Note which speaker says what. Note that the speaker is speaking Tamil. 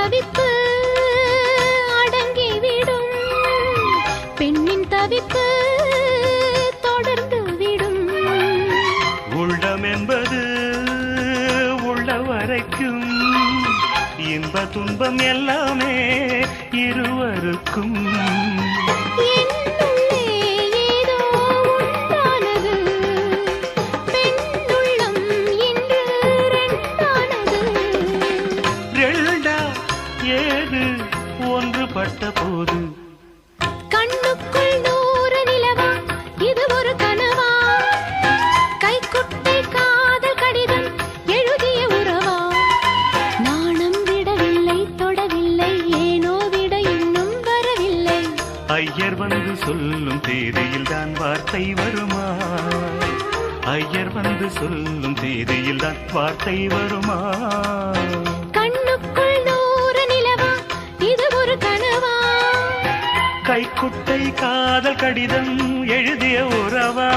Speaker 1: தவிப்பு அடங்கிவிடும், பெண்ணின் தவிப்பு தொடர்ந்து விடும்.
Speaker 2: உள்ளம் என்பது உள்ள வரைக்கும் இன்ப துன்பம் எல்லாமே இருவருக்கும். ஏது ஒன்றுபட்ட போது
Speaker 1: கண்ணுக்குள் 100 நிலவா, இது ஒரு கனவா? கைக்குட்டை காதல் கடிதம் எழுதிய உறவா? நாணம் விடவில்லை, தொடவில்லை, ஏனோ விட இன்னும் வரவில்லை.
Speaker 2: ஐயர் வந்து சொல்லும் தேதியில் தான் வார்த்தை வருமா? ஐயர் வந்து சொல்லும் தேதியில் தான் வார்த்தை வருமா? கைக்குட்டை காதல் கடிதம் எழுதிய உறவா?